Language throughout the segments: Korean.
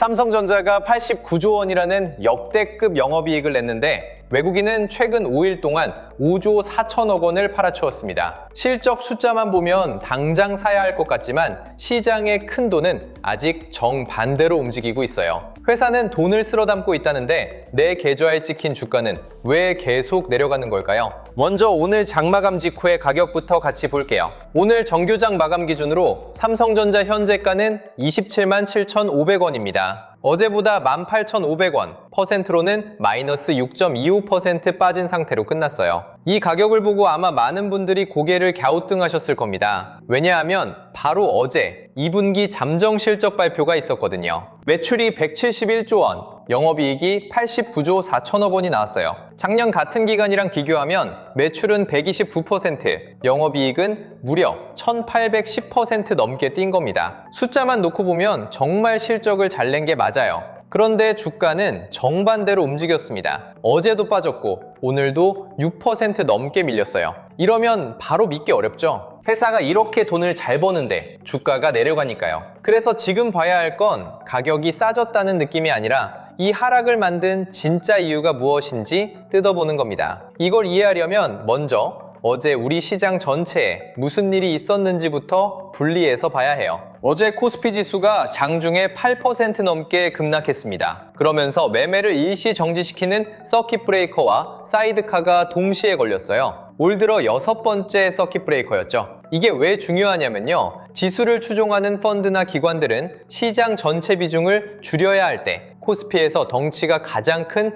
삼성전자가 89조 원이라는 역대급 영업이익을 냈는데 외국인은 최근 5일 동안 5조 4천억 원을 팔아치웠습니다. 실적 숫자만 보면 당장 사야 할 것 같지만 시장의 큰 돈은 아직 정반대로 움직이고 있어요. 회사는 돈을 쓸어 담고 있다는데 내 계좌에 찍힌 주가는 왜 계속 내려가는 걸까요? 먼저 오늘 장마감 직후의 가격부터 같이 볼게요. 오늘 정규장 마감 기준으로 삼성전자 현재가는 277만 7,500원입니다. 어제보다 18,500원, 퍼센트로는 마이너스 6.25% 빠진 상태로 끝났어요. 이 가격을 보고 아마 많은 분들이 고개를 갸우뚱하셨을 겁니다. 왜냐하면 바로 어제 2분기 잠정 실적 발표가 있었거든요. 매출이 171조 원, 영업이익이 89조 4천억 원이 나왔어요. 작년 같은 기간이랑 비교하면 매출은 129%, 영업이익은 무려 1810% 넘게 뛴 겁니다. 숫자만 놓고 보면 정말 실적을 잘 낸 게 맞아요. 그런데 주가는 정반대로 움직였습니다. 어제도 빠졌고 오늘도 6% 넘게 밀렸어요. 이러면 바로 믿기 어렵죠? 회사가 이렇게 돈을 잘 버는데 주가가 내려가니까요. 그래서 지금 봐야 할 건 가격이 싸졌다는 느낌이 아니라 이 하락을 만든 진짜 이유가 무엇인지 뜯어보는 겁니다. 이걸 이해하려면 먼저 어제 우리 시장 전체에 무슨 일이 있었는지부터 분리해서 봐야 해요. 어제 코스피 지수가 장중에 8% 넘게 급락했습니다. 그러면서 매매를 일시 정지시키는 서킷 브레이커와 사이드카가 동시에 걸렸어요. 올 들어 6번째 서킷 브레이커였죠. 이게 왜 중요하냐면요. 지수를 추종하는 펀드나 기관들은 시장 전체 비중을 줄여야 할 때 코스피에서 덩치가 가장 큰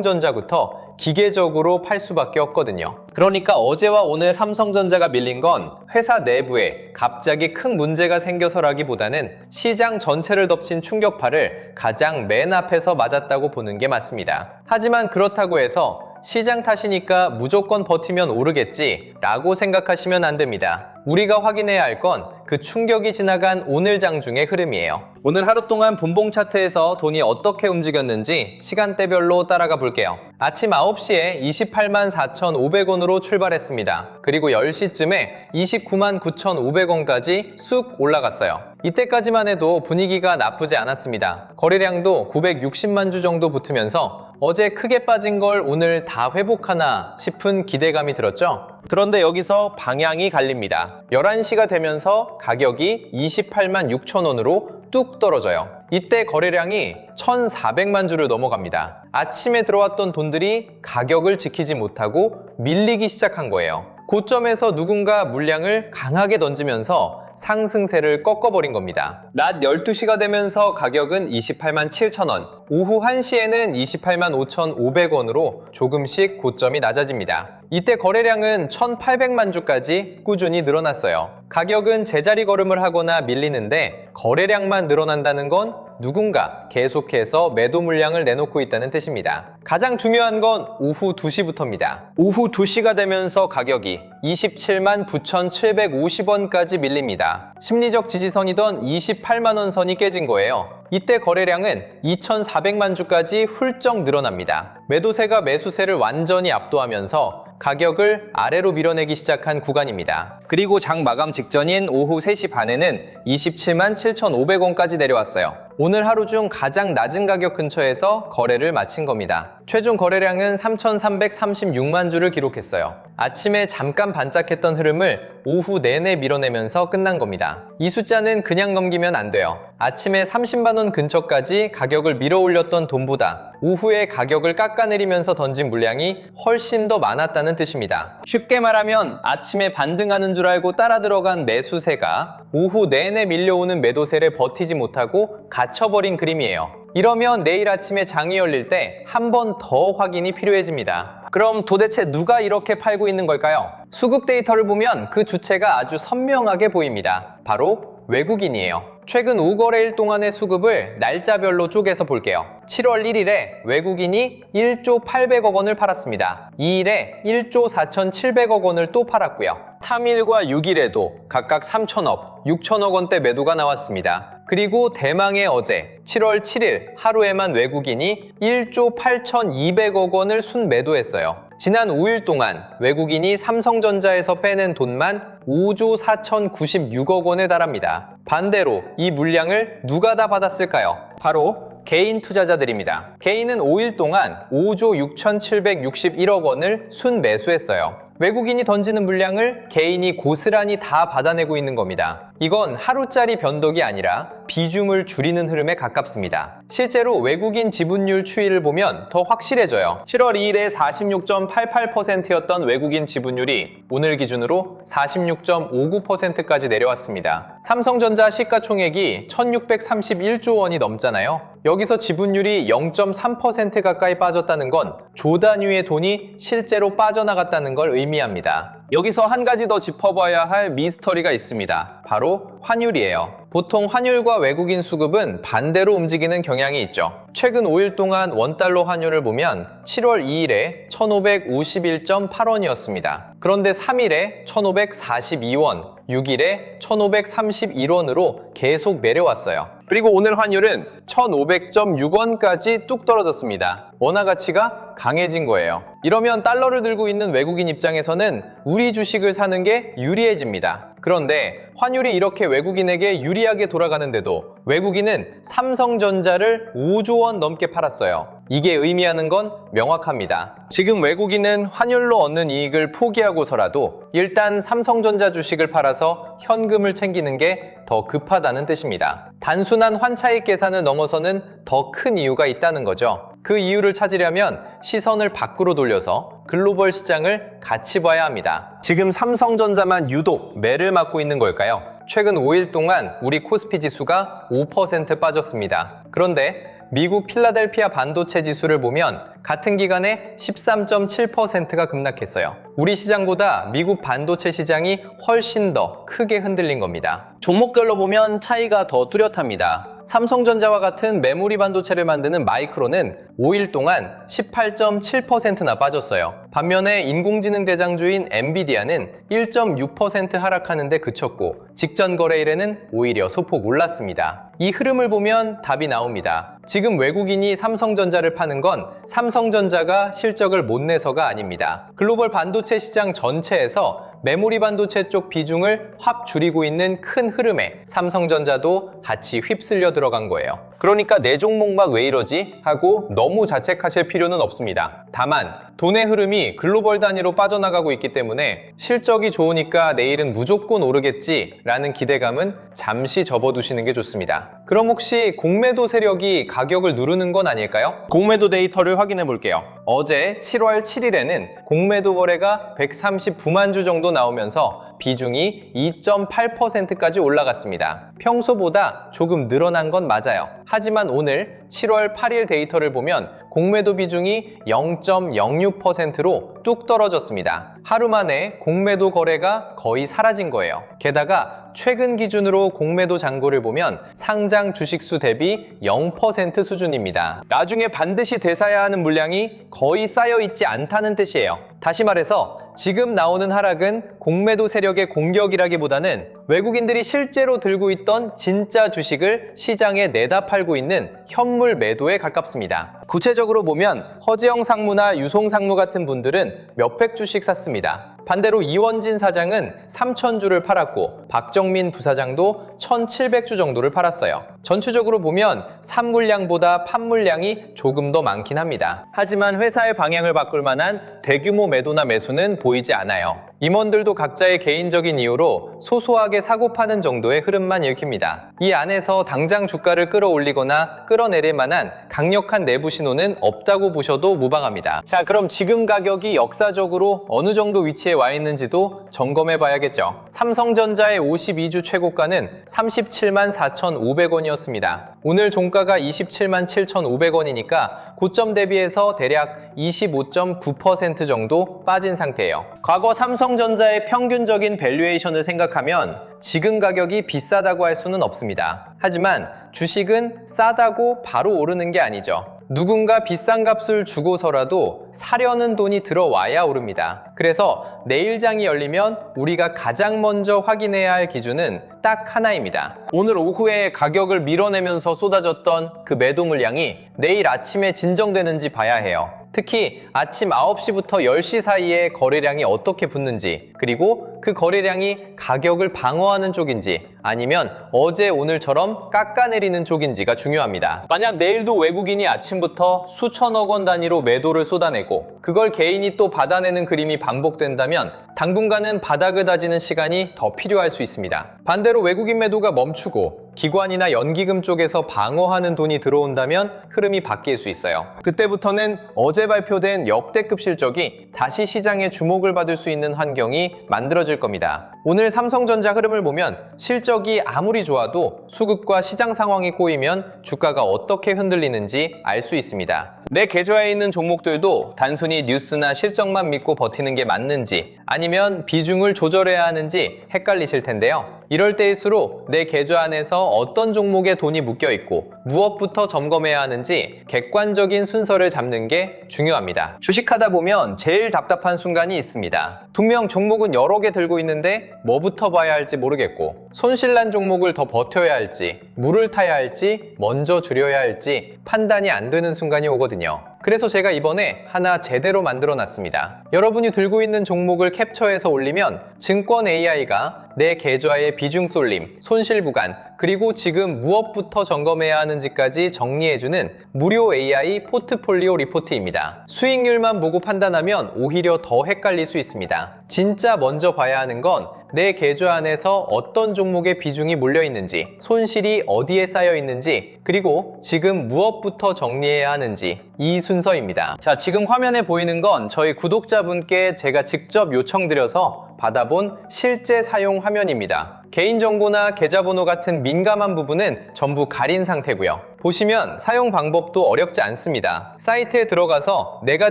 삼성전자부터 기계적으로 팔 수밖에 없거든요. 그러니까 어제와 오늘 삼성전자가 밀린 건 회사 내부에 갑자기 큰 문제가 생겨서라기보다는 시장 전체를 덮친 충격파를 가장 맨 앞에서 맞았다고 보는 게 맞습니다. 하지만 그렇다고 해서 시장 탓이니까 무조건 버티면 오르겠지 라고 생각하시면 안 됩니다. 우리가 확인해야 할 건 그 충격이 지나간 오늘 장중의 흐름이에요. 오늘 하루 동안 분봉 차트에서 돈이 어떻게 움직였는지 시간대별로 따라가 볼게요. 아침 9시에 28만 4,500원으로 출발했습니다. 그리고 10시쯤에 29만 9,500원까지 쑥 올라갔어요. 이때까지만 해도 분위기가 나쁘지 않았습니다. 거래량도 960만 주 정도 붙으면서 어제 크게 빠진 걸 오늘 다 회복하나 싶은 기대감이 들었죠? 그런데 여기서 방향이 갈립니다. 11시가 되면서 가격이 28만 6천 원으로 뚝 떨어져요. 이때 거래량이 1,400만 주를 넘어갑니다. 아침에 들어왔던 돈들이 가격을 지키지 못하고 밀리기 시작한 거예요. 고점에서 누군가 물량을 강하게 던지면서 상승세를 꺾어버린 겁니다. 낮 12시가 되면서 가격은 28만 7천 원, 오후 1시에는 28만 5,500원으로 조금씩 고점이 낮아집니다. 이때 거래량은 1,800만 주까지 꾸준히 늘어났어요. 가격은 제자리 걸음을 하거나 밀리는데 거래량만 늘어난다는 건 누군가 계속해서 매도 물량을 내놓고 있다는 뜻입니다. 가장 중요한 건 오후 2시부터입니다. 오후 2시가 되면서 가격이 27만 9,750원까지 밀립니다. 심리적 지지선이던 28만원 선이 깨진 거예요. 이때 거래량은 2,400만 주까지 훌쩍 늘어납니다. 매도세가 매수세를 완전히 압도하면서 가격을 아래로 밀어내기 시작한 구간입니다. 그리고 장 마감 직전인 오후 3시 반에는 27만 7,500원까지 내려왔어요. 오늘 하루 중 가장 낮은 가격 근처에서 거래를 마친 겁니다. 최종 거래량은 3,336만 주를 기록했어요. 아침에 잠깐 반짝했던 흐름을 오후 내내 밀어내면서 끝난 겁니다. 이 숫자는 그냥 넘기면 안 돼요. 아침에 30만 원 근처까지 가격을 밀어 올렸던 돈보다 오후에 가격을 깎아내리면서 던진 물량이 훨씬 더 많았다는 뜻입니다. 쉽게 말하면 아침에 반등하는 줄 알고 따라 들어간 매수세가 오후 내내 밀려오는 매도세를 버티지 못하고 갇혀버린 그림이에요. 이러면 내일 아침에 장이 열릴 때 한 번 더 확인이 필요해집니다. 그럼 도대체 누가 이렇게 팔고 있는 걸까요? 수급 데이터를 보면 그 주체가 아주 선명하게 보입니다. 바로 외국인이에요. 최근 5거래일 동안의 수급을 날짜별로 쪼개서 볼게요. 7월 1일에 외국인이 1조 800억 원을 팔았습니다. 2일에 1조 4,700억 원을 또 팔았고요. 3일과 6일에도 각각 3천억, 6천억 원대 매도가 나왔습니다. 그리고 대망의 어제 7월 7일 하루에만 외국인이 1조 8,200억 원을 순매도했어요. 지난 5일 동안 외국인이 삼성전자에서 빼낸 돈만 5조 4,096억 원에 달합니다. 반대로 이 물량을 누가 다 받았을까요? 바로 개인 투자자들입니다. 개인은 5일 동안 5조 6,761억 원을 순매수했어요. 외국인이 던지는 물량을 개인이 고스란히 다 받아내고 있는 겁니다. 이건 하루짜리 변동이 아니라 비중을 줄이는 흐름에 가깝습니다. 실제로 외국인 지분율 추이를 보면 더 확실해져요. 7월 2일에 46.88%였던 외국인 지분율이 오늘 기준으로 46.59%까지 내려왔습니다. 삼성전자 시가총액이 1,631조 원이 넘잖아요. 여기서 지분율이 0.3% 가까이 빠졌다는 건 조 단위의 돈이 실제로 빠져나갔다는 걸 의미합니다. 여기서 한 가지 더 짚어봐야 할 미스터리가 있습니다. 바로 환율이에요. 보통 환율과 외국인 수급은 반대로 움직이는 경향이 있죠. 최근 5일 동안 원달러 환율을 보면 7월 2일에 1,551.8원이었습니다. 그런데 3일에 1,542원, 6일에 1,531원으로 계속 내려왔어요. 그리고 오늘 환율은 1,500.6원까지 뚝 떨어졌습니다. 원화 가치가 강해진 거예요. 이러면 달러를 들고 있는 외국인 입장에서는 우리 주식을 사는 게 유리해집니다. 그런데 환율이 이렇게 외국인에게 유리하게 돌아가는데도 외국인은 삼성전자를 5조 원 넘게 팔았어요. 이게 의미하는 건 명확합니다. 지금 외국인은 환율로 얻는 이익을 포기하고서라도 일단 삼성전자 주식을 팔아서 현금을 챙기는 게 더 급하다는 뜻입니다. 단순한 환차익 계산을 넘어서는 더 큰 이유가 있다는 거죠. 그 이유를 찾으려면 시선을 밖으로 돌려서 글로벌 시장을 같이 봐야 합니다. 지금 삼성전자만 유독 매를 맞고 있는 걸까요? 최근 5일 동안 우리 코스피 지수가 5% 빠졌습니다. 그런데 미국 필라델피아 반도체 지수를 보면 같은 기간에 13.7%가 급락했어요. 우리 시장보다 미국 반도체 시장이 훨씬 더 크게 흔들린 겁니다. 종목별로 보면 차이가 더 뚜렷합니다. 삼성전자와 같은 메모리 반도체를 만드는 마이크론은 5일 동안 18.7%나 빠졌어요. 반면에 인공지능 대장주인 엔비디아는 1.6% 하락하는 데 그쳤고 직전 거래일에는 오히려 소폭 올랐습니다. 이 흐름을 보면 답이 나옵니다. 지금 외국인이 삼성전자를 파는 건 삼성전자가 실적을 못 내서가 아닙니다. 글로벌 반도체 시장 전체에서 메모리 반도체 쪽 비중을 확 줄이고 있는 큰 흐름에 삼성전자도 같이 휩쓸려 들어간 거예요. 그러니까 내 종목만 왜 이러지? 하고 너무 자책하실 필요는 없습니다. 다만 돈의 흐름이 글로벌 단위로 빠져나가고 있기 때문에 실적이 좋으니까 내일은 무조건 오르겠지 라는 기대감은 잠시 접어두시는 게 좋습니다. 그럼 혹시 공매도 세력이 가격을 누르는 건 아닐까요? 공매도 데이터를 확인해 볼게요. 어제 7월 7일에는 공매도 거래가 139만 주 정도 나오면서 비중이 2.8%까지 올라갔습니다. 평소보다 조금 늘어난 건 맞아요. 하지만 오늘 7월 8일 데이터를 보면 공매도 비중이 0.06%로 뚝 떨어졌습니다. 하루 만에 공매도 거래가 거의 사라진 거예요. 게다가 최근 기준으로 공매도 잔고를 보면 상장 주식수 대비 0% 수준입니다. 나중에 반드시 되사야 하는 물량이 거의 쌓여있지 않다는 뜻이에요. 다시 말해서 지금 나오는 하락은 공매도 세력의 공격이라기보다는 외국인들이 실제로 들고 있던 진짜 주식을 시장에 내다 팔고 있는 현물 매도에 가깝습니다. 구체적으로 보면 허지영 상무나 유송 상무 같은 분들은 몇백 주씩 샀습니다. 반대로 이원진 사장은 3,000주를 팔았고 박정민 부사장도 1,700주 정도를 팔았어요. 전체적으로 보면 산물량보다 판물량이 조금 더 많긴 합니다. 하지만 회사의 방향을 바꿀 만한 대규모 매도나 매수는 보이지 않아요. 임원들도 각자의 개인적인 이유로 소소하게 사고 파는 정도의 흐름만 읽힙니다. 이 안에서 당장 주가를 끌어올리거나 끌어내릴 만한 강력한 내부 신호는 없다고 보셔도 무방합니다. 자, 그럼 지금 가격이 역사적으로 어느 정도 위치에 와 있는지도 점검해 봐야겠죠. 삼성전자의 52주 최고가는 37만 4,500원이었습니다. 오늘 종가가 27만 7,500원이니까 고점 대비해서 대략 25.9% 정도 빠진 상태예요. 과거 삼성전자의 평균적인 밸류에이션을 생각하면 지금 가격이 비싸다고 할 수는 없습니다. 하지만 주식은 싸다고 바로 오르는 게 아니죠. 누군가 비싼 값을 주고서라도 사려는 돈이 들어와야 오릅니다. 그래서 내일장이 열리면 우리가 가장 먼저 확인해야 할 기준은 딱 하나입니다. 오늘 오후에 가격을 밀어내면서 쏟아졌던 그 매도 물량이 내일 아침에 진정되는지 봐야 해요. 특히 아침 9시부터 10시 사이에 거래량이 어떻게 붙는지, 그리고 그 거래량이 가격을 방어하는 쪽인지 아니면 어제 오늘처럼 깎아내리는 쪽인지가 중요합니다. 만약 내일도 외국인이 아침부터 수천억 원 단위로 매도를 쏟아내고 그걸 개인이 또 받아내는 그림이 반복된다면 당분간은 바닥을 다지는 시간이 더 필요할 수 있습니다. 반대로 외국인 매도가 멈추고 기관이나 연기금 쪽에서 방어하는 돈이 들어온다면 흐름이 바뀔 수 있어요. 그때부터는 어제 발표된 역대급 실적이 다시 시장의 주목을 받을 수 있는 환경이 만들어질 겁니다. 오늘 삼성전자 흐름을 보면 실적이 아무리 좋아도 수급과 시장 상황이 꼬이면 주가가 어떻게 흔들리는지 알 수 있습니다. 내 계좌에 있는 종목들도 단순히 뉴스나 실적만 믿고 버티는 게 맞는지 아니면 비중을 조절해야 하는지 헷갈리실 텐데요. 이럴 때일수록 내 계좌 안에서 어떤 종목에 돈이 묶여 있고 무엇부터 점검해야 하는지 객관적인 순서를 잡는 게 중요합니다. 주식하다 보면 제일 답답한 순간이 있습니다. 분명 종목은 여러 개 들고 있는데 뭐부터 봐야 할지 모르겠고 손실난 종목을 더 버텨야 할지 물을 타야 할지 먼저 줄여야 할지 판단이 안 되는 순간이 오거든요. 그래서 제가 이번에 하나 제대로 만들어 놨습니다. 여러분이 들고 있는 종목을 캡처해서 올리면 증권 AI가 내 계좌의 비중 쏠림, 손실 구간, 그리고 지금 무엇부터 점검해야 하는지까지 정리해주는 무료 AI 포트폴리오 리포트입니다. 수익률만 보고 판단하면 오히려 더 헷갈릴 수 있습니다. 진짜 먼저 봐야 하는 건 내 계좌 안에서 어떤 종목의 비중이 몰려 있는지, 손실이 어디에 쌓여 있는지, 그리고 지금 무엇부터 정리해야 하는지 이 순서입니다. 자, 지금 화면에 보이는 건 저희 구독자분께 제가 직접 요청드려서 받아본 실제 사용 화면입니다. 개인정보나 계좌번호 같은 민감한 부분은 전부 가린 상태고요. 보시면 사용 방법도 어렵지 않습니다. 사이트에 들어가서 내가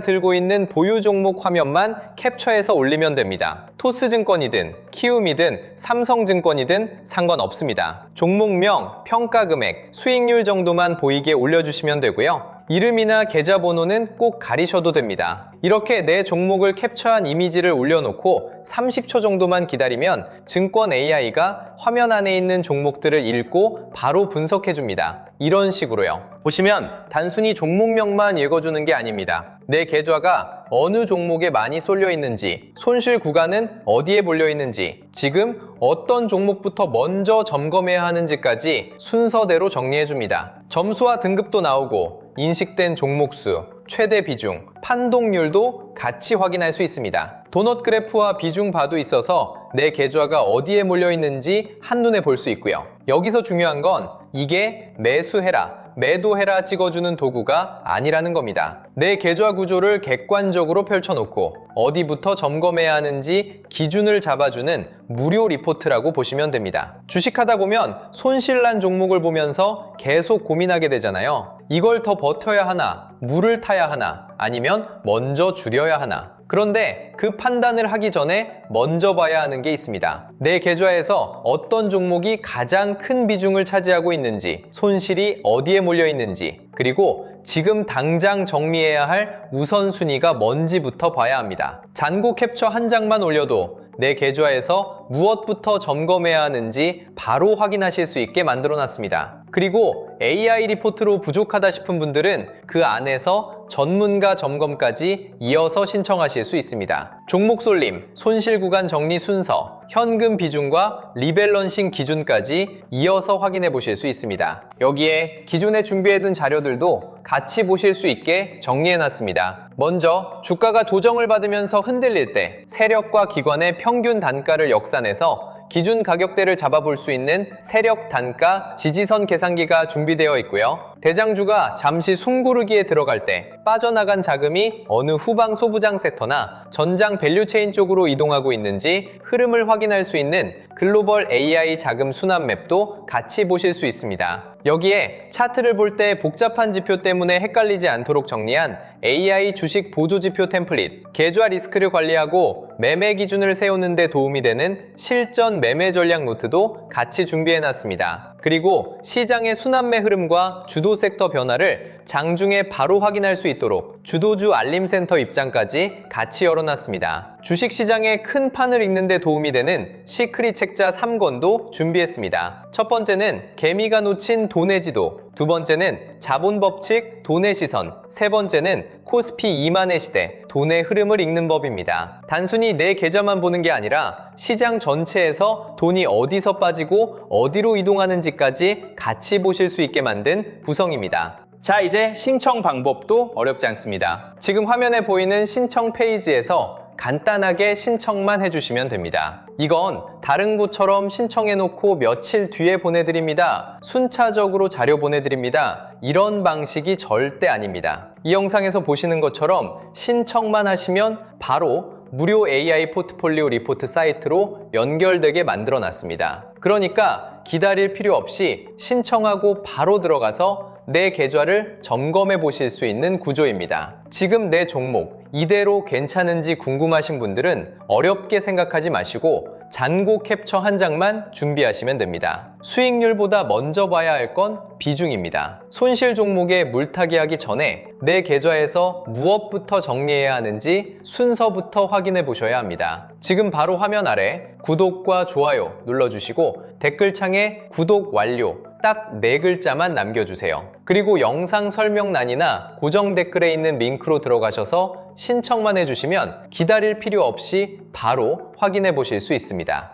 들고 있는 보유 종목 화면만 캡처해서 올리면 됩니다. 토스증권이든 키움이든 삼성증권이든 상관없습니다. 종목명, 평가금액, 수익률 정도만 보이게 올려주시면 되고요. 이름이나 계좌번호는 꼭 가리셔도 됩니다. 이렇게 내 종목을 캡처한 이미지를 올려놓고 30초 정도만 기다리면 증권 AI가 화면 안에 있는 종목들을 읽고 바로 분석해줍니다. 이런 식으로요. 보시면 단순히 종목명만 읽어주는 게 아닙니다. 내 계좌가 어느 종목에 많이 쏠려 있는지, 손실 구간은 어디에 몰려 있는지, 지금 어떤 종목부터 먼저 점검해야 하는지까지 순서대로 정리해줍니다. 점수와 등급도 나오고 인식된 종목수, 최대 비중, 판독률도 같이 확인할 수 있습니다. 도넛 그래프와 비중 바도 있어서 내 계좌가 어디에 몰려 있는지 한눈에 볼 수 있고요. 여기서 중요한 건 이게 매수해라, 매도해라 찍어주는 도구가 아니라는 겁니다. 내 계좌 구조를 객관적으로 펼쳐놓고 어디부터 점검해야 하는지 기준을 잡아주는 무료 리포트라고 보시면 됩니다. 주식하다 보면 손실난 종목을 보면서 계속 고민하게 되잖아요. 이걸 더 버텨야 하나, 물을 타야 하나, 아니면 먼저 줄여야 하나. 그런데 그 판단을 하기 전에 먼저 봐야 하는 게 있습니다. 내 계좌에서 어떤 종목이 가장 큰 비중을 차지하고 있는지, 손실이 어디에 몰려 있는지, 그리고 지금 당장 정리해야 할 우선순위가 뭔지부터 봐야 합니다. 잔고 캡처 한 장만 올려도 내 계좌에서 무엇부터 점검해야 하는지 바로 확인하실 수 있게 만들어 놨습니다. 그리고 AI 리포트로 부족하다 싶은 분들은 그 안에서 전문가 점검까지 이어서 신청하실 수 있습니다. 종목 쏠림, 손실 구간 정리 순서, 현금 비중과 리밸런싱 기준까지 이어서 확인해 보실 수 있습니다. 여기에 기존에 준비해둔 자료들도 같이 보실 수 있게 정리해 놨습니다. 먼저 주가가 조정을 받으면서 흔들릴 때 세력과 기관의 평균 단가를 역산해서 기준 가격대를 잡아볼 수 있는 세력 단가 지지선 계산기가 준비되어 있고요. 대장주가 잠시 숨고르기에 들어갈 때 빠져나간 자금이 어느 후방 소부장 섹터나 전장 밸류체인 쪽으로 이동하고 있는지 흐름을 확인할 수 있는 글로벌 AI 자금 순환 맵도 같이 보실 수 있습니다. 여기에 차트를 볼 때 복잡한 지표 때문에 헷갈리지 않도록 정리한 AI 주식 보조지표 템플릿, 계좌 리스크를 관리하고 매매 기준을 세우는 데 도움이 되는 실전 매매 전략 노트도 같이 준비해놨습니다. 그리고 시장의 순환매 흐름과 주도 섹터 변화를 장중에 바로 확인할 수 있도록 주도주 알림센터 입장까지 같이 열어놨습니다. 주식시장의 큰 판을 읽는 데 도움이 되는 시크릿 책자 3권도 준비했습니다. 첫 번째는 개미가 놓친 돈의 지도, 두 번째는 자본법칙, 돈의 시선, 세 번째는 코스피 2만의 시대, 돈의 흐름을 읽는 법입니다. 단순히 내 계좌만 보는 게 아니라 시장 전체에서 돈이 어디서 빠지고 어디로 이동하는지까지 같이 보실 수 있게 만든 구성입니다. 자, 이제 신청 방법도 어렵지 않습니다. 지금 화면에 보이는 신청 페이지에서 간단하게 신청만 해주시면 됩니다. 이건 다른 곳처럼 신청해놓고 며칠 뒤에 보내드립니다. 순차적으로 자료 보내드립니다. 이런 방식이 절대 아닙니다. 이 영상에서 보시는 것처럼 신청만 하시면 바로 무료 AI 포트폴리오 리포트 사이트로 연결되게 만들어 놨습니다. 그러니까 기다릴 필요 없이 신청하고 바로 들어가서 내 계좌를 점검해 보실 수 있는 구조입니다. 지금 내 종목 이대로 괜찮은지 궁금하신 분들은 어렵게 생각하지 마시고 잔고 캡처 한 장만 준비하시면 됩니다. 수익률보다 먼저 봐야 할 건 비중입니다. 손실 종목에 물타기 하기 전에 내 계좌에서 무엇부터 정리해야 하는지 순서부터 확인해 보셔야 합니다. 지금 바로 화면 아래 구독과 좋아요 눌러주시고 댓글창에 구독 완료 딱 4글자만 남겨주세요. 그리고 영상 설명란이나 고정 댓글에 있는 링크로 들어가셔서 신청만 해주시면 기다릴 필요 없이 바로 확인해 보실 수 있습니다.